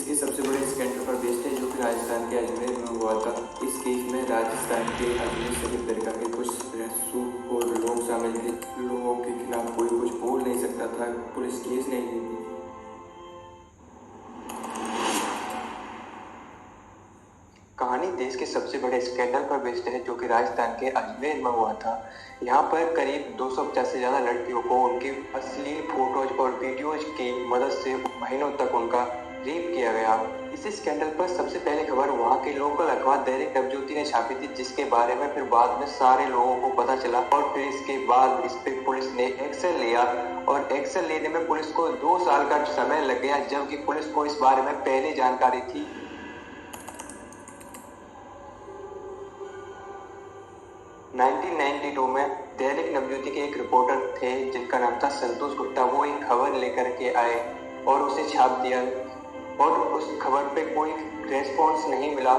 के सबसे बड़े स्कैंडल पर बेस्ड है जो कि राजस्थान के अजमेर में हुआ था। इस केस में राजस्थान के अजमेर शरीफ दरगाह के कुछ रहस्यू और लोग शामिल थे। लोगों के खिलाफ कोई कुछ बोल नहीं सकता था, पुलिस केस नहीं लेती थी। कहानी देश के सबसे बड़े स्कैंडल पर बेस्ड है जो कि राजस्थान के अजमेर में हुआ था। यहाँ पर करीब 250 से ज़्यादा लड़कियों को उनकी अश्लील फोटोज और वीडियोज की मदद से महीनों तक उनका रेप किया गया। इस स्कैंडल पर सबसे पहले खबर वहाँ के लोकल अखबार दैनिक नवज्योति ने छापी थी, जिसके बारे में फिर बाद में सारे लोगों को पता चला और फिर इसके बाद इस पर पुलिस ने एक्शन लिया और एक्शन लेने में पुलिस को 2 साल का समय लग गया, जबकि पुलिस को इस बारे में पहले जानकारी थी। 1992 में दैनिक नवज्योति के एक रिपोर्टर थे जिनका नाम था संतोष गुप्ता। वो एक खबर लेकर के आए और उसे छाप दिया और उस खबर पे कोई रेस्पॉन्स नहीं मिला,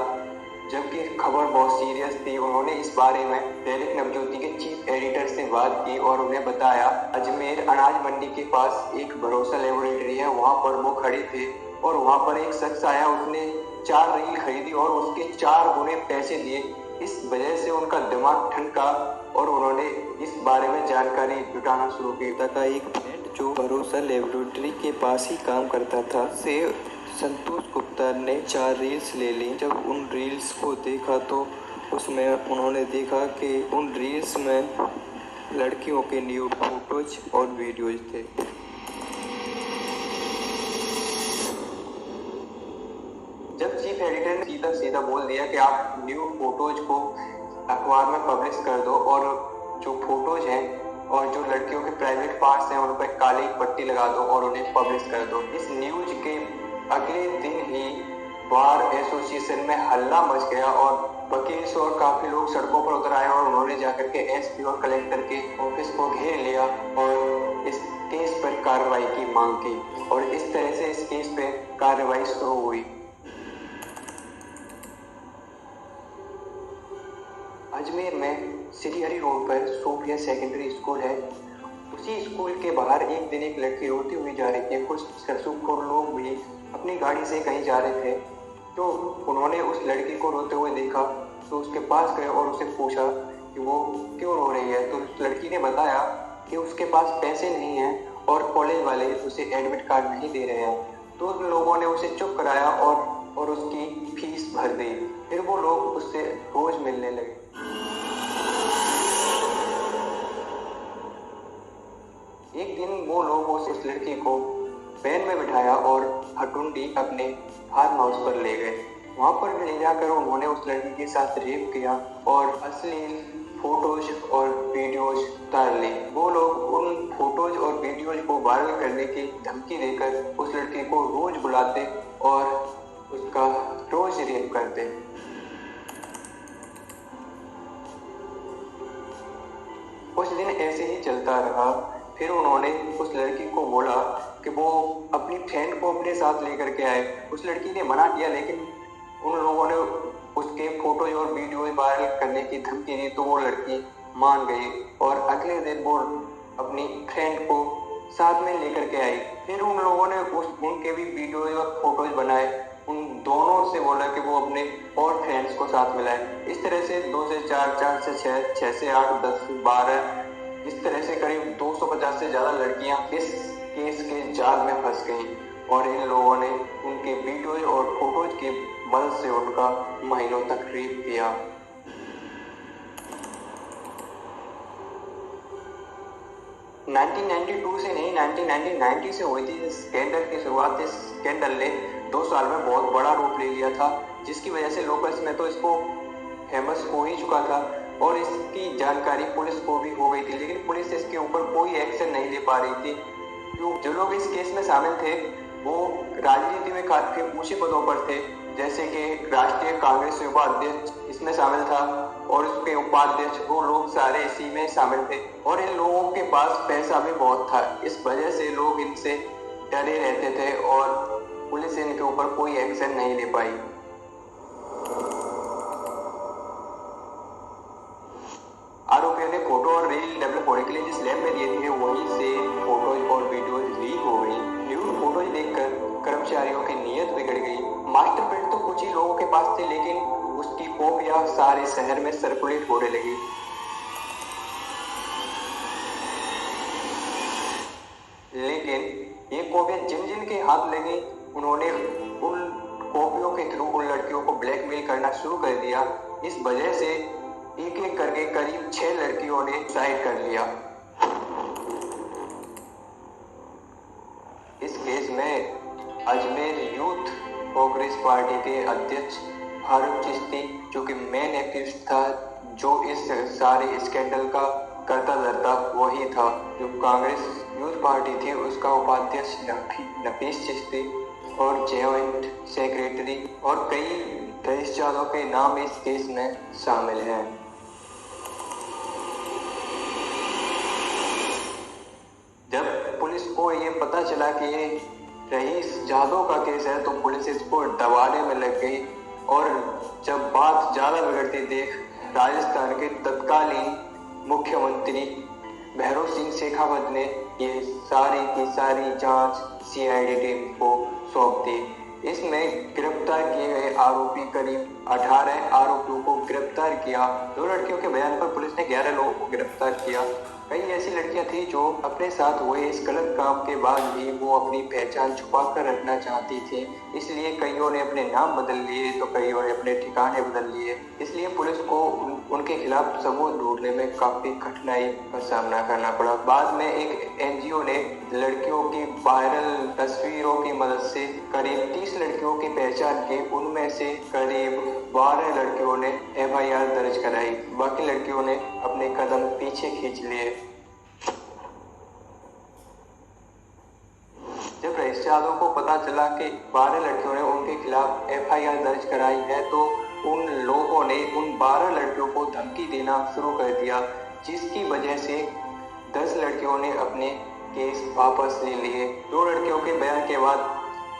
जबकि खबर बहुत सीरियस थी। उन्होंने इस बारे में दैनिक नवज्योति के चीफ एडिटर से बात की और उन्हें बताया अजमेर अनाज मंडी के पास एक भरोसा लेबोरेटरी है, वहाँ पर वो खड़े थे और वहाँ पर एक शख्स आया, उसने 4 रील खरीदी और उसके 4 गुने पैसे दिए। इस वजह से उनका दिमाग ठनका और उन्होंने इस बारे में जानकारी जुटाना शुरू की। का एक फ्रेंड जो भरोसा लेबोरेटरी के पास ही काम करता था से संतोष गुप्ता ने 4 रील्स ले ली। जब उन रील्स को देखा तो उसमें उन्होंने देखा कि उन रील्स में लड़कियों के न्यूड फोटोज और वीडियोज थे। जब चीफ एडिटर ने सीधा सीधा बोल दिया कि आप न्यूड फोटोज को अखबार में पब्लिश कर दो और जो फोटोज हैं और जो लड़कियों के प्राइवेट पार्ट्स हैं उन पर काली पट्टी लगा दो और उन्हें पब्लिश कर दो। इस न्यूज के अगले दिन ही बार एसोसिएशन में हल्ला मच गया और वकील और काफी लोग सड़कों पर उतर आए और उन्होंने जाकर के एसपी और कलेक्टर के ऑफिस को घेर लिया और इस केस पर कार्रवाई की मांग की और इस तरह से इस केस पे कार्रवाई शुरू हुई। अजमेर में श्रीहरि रोड पर सोफिया सेकेंडरी स्कूल है। उसी स्कूल के बाहर एक दिन एक लड़की रोती हुई जा रही थी। कुछ सरसुखोर लोग भी अपनी गाड़ी से कहीं जा रहे थे, तो उन्होंने उस लड़की को रोते हुए देखा तो उसके पास गए और उसे पूछा कि वो क्यों रो रही है। तो उस लड़की ने बताया कि उसके पास पैसे नहीं हैं और कॉलेज वाले उसे एडमिट कार्ड नहीं दे रहे हैं। तो उन लोगों ने उसे चुप कराया और उसकी फीस भर दी। फिर वो लोग उससे रोज मिलने लगे। एक दिन वो लोग उस लड़की को वैन में बिठाया और हटुंडी अपने फार्म हाउस पर ले गए। वहाँ पर ले जाकर उन्होंने उस लड़की के साथ रेप किया और अश्लील फोटोज और वीडियोज उतार ली। वो लोग उन फोटोज और वीडियोज को वायरल करने की धमकी देकर उस लड़की को रोज बुलाते और उसका रोज रेप करते। कुछ दिन ऐसे ही चलता रहा। फिर उन्होंने उस लड़की को बोला कि वो अपनी फ्रेंड को अपने साथ लेकर के आए। उस लड़की ने मना किया, लेकिन उन लोगों ने उसके फोटोज और वीडियो वायरल करने की धमकी दी तो वो लड़की मान गई और अगले दिन वो अपनी फ्रेंड को साथ में लेकर के आई। फिर उन लोगों ने उनके भी वीडियोज और फोटोज बनाए। उन दोनों से बोला कि वो अपने और फ्रेंड्स को साथ मिलाए। इस तरह से 2 से 4, 4 से 6, 6 से 8, 10 से 12, इस तरह से करीब 250 से ज़्यादा लड़कियां इस केस के जाल में फंस गईं और इन लोगों ने उनके वीडियोज और फोटोज की मदद से उनका महीनों तक रेप किया। से नहीं 1990 से हुई थी इस स्कैंडल की शुरुआत। इस स्कैंडल ने 2 साल में बहुत बड़ा रूप ले लिया था, जिसकी वजह से लोकल्स में तो इसको फेमस हो ही चुका था और इसकी जानकारी पुलिस को भी हो गई थी, लेकिन पुलिस इसके ऊपर कोई एक्शन नहीं ले पा रही थी। जो लोग इस केस में शामिल थे वो राजनीति में काफी ऊंचे पदों पर थे, जैसे कि राष्ट्रीय कांग्रेस उपाध्यक्ष इसमें शामिल था और उसके उपाध्यक्ष, वो लोग सारे इसी में शामिल थे और इन लोगों के पास पैसा भी बहुत था। इस वजह से लोग इनसे डरे रहते थे और पुलिस इनके ऊपर कोई एक्शन नहीं ले पाई। आरोपियों ने फोटो और रील डेवलप होने के लिए जिस लैब में दिए थे वहीं से फोटोज और वीडियोज लीक हो गई। न्यूड फोटोज देखकर कर्मचारियों की नीयत बिगड़ गई। मास्टर प्रिंट तो कुछ ही लोगों के पास थे, लेकिन उसकी कॉपियां सारे शहर में सर्कुलेट होने लगी। लेकिन ये कॉपियां जिन जिन के हाथ लगी, उन्होंने उन कॉपियों के थ्रू उन लड़कियों को ब्लैकमेल करना शुरू कर दिया। इस वजह से एक एक करके करीब 6 लड़कियों ने सुसाइड कर लिया। इस केस में अजमेर यूथ कांग्रेस पार्टी के अध्यक्ष फारूक चिश्ती, जो कि मेन एक्टिविस्ट था, जो इस सारे स्कैंडल का करता धरता वही था। जो कांग्रेस यूथ पार्टी थी उसका उपाध्यक्ष नफीस चिश्ती और जॉइंट सेक्रेटरी और कई रईस यादव के नाम इस केस में शामिल हैं। जब पुलिस को ये पता चला कि ये रईस यादव का केस है, तो पुलिस इसको दबाने में लग गई। और जब बात ज्यादा बिगड़ती देख राजस्थान के तत्कालीन मुख्यमंत्री भैरव सिंह शेखावत ने ये सारी की सारी जांच सीआईडी टीम को सौंप दी। इसमें गिरफ्तार किए गए आरोपी करीब 18 आरोपियों को गिरफ्तार किया। 2 लड़कियों के बयान पर पुलिस ने 11 लोगों को गिरफ्तार किया। कई ऐसी लड़कियां थी जो अपने साथ हुए इस गलत काम के बाद भी वो अपनी पहचान छुपा कर रखना चाहती थी, इसलिए कईयों ने अपने नाम बदल लिए तो कईयों ने अपने ठिकाने बदल लिए। इसलिए पुलिस को उनके खिलाफ सबूत ढूंढने में काफी कठिनाई का सामना करना पड़ा। बाद में एक एनजीओ ने लड़कियों की वायरल तस्वीरों की मदद से करीब 30 लड़कियों की पहचान की। उनमें से करीब 12 लड़कियों ने एफआईआर दर्ज कराई, बाकी लड़कियों ने अपने कदम पीछे खींच लिए। जब रईस यादव को पता चला कि 12 लड़कियों ने उनके खिलाफ एफआईआर दर्ज कराई है, तो उन लोगों ने उन 12 लड़कियों को धमकी देना शुरू कर दिया, जिसकी वजह से 10 लड़कियों ने अपने केस वापस ले लिए। 2 लड़कियों के बयान के बाद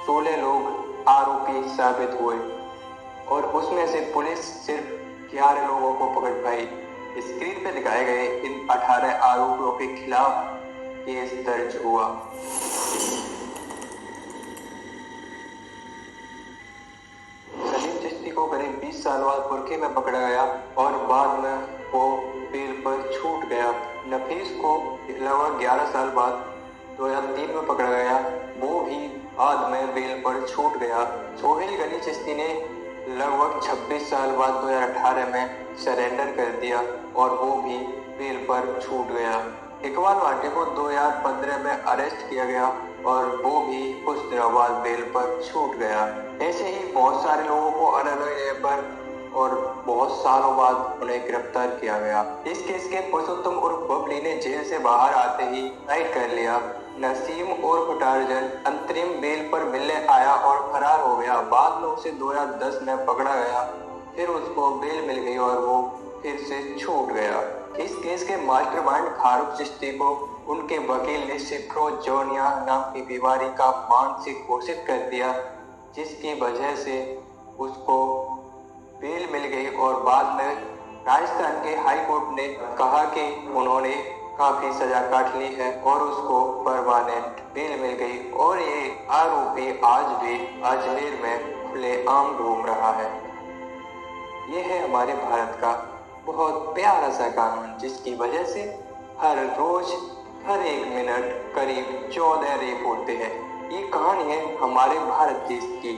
16 लोग आरोपी साबित हुए और उसमें से पुलिस सिर्फ 11 लोगों को पकड़ पाई। स्क्रीन पे दिखाए गए इन 18 आरोपियों के खिलाफ केस दर्ज हुआ। को करीब 20 साल बाद बुरके में पकड़ा गया और बाद में वो बेल पर छूट गया। नफीस को लगभग 11 साल बाद 2003 में पकड़ा गया, वो भी बाद में बेल पर छूट गया। सोहेल गनी चिश्ती ने लगभग 26 साल बाद 2018 में सरेंडर कर दिया और वो भी बेल पर छूट गया। इकबाल वाटे को 2015 में अरेस्ट किया गया और वो भी कुछ दिनों बाद बेल पर छूट गया। ऐसे ही बहुत सारे लोगों को अलग अलग जगह पर और बहुत सालों बाद उन्हें गिरफ्तार किया गया। इस केस के पुरुषोत्तम उर्फ बबली ने जेल से बाहर आते ही राइट कर लिया। नसीम उर्फ टार्जन अंतरिम बेल पर मिलने आया और फरार हो गया। बाद में उसे 2010 में पकड़ा गया, फिर उसको बेल मिल गई और वो फिर से छूट गया। इस केस के मास्टरमाइंड फारूक चिश्ती को उनके वकील ने सिफ्रोज जोनिया नाम की बीमारी का मानसिक घोषित कर दिया, जिसकी वजह से उसको बेल मिल गई। और बाद में राजस्थान के हाई कोर्ट ने कहा कि उन्होंने काफी सजा काट ली है और उसको परमानेंट बेल मिल गई और ये आरोपी आज भी अजमेर में खुलेआम घूम रहा है। ये है हमारे भारत का बहुत प्यारा सा कानून, जिसकी वजह से हर रोज हर 1 मिनट करीब 14 रेप होते हैं। ये कहानी है हमारे भारत देश की।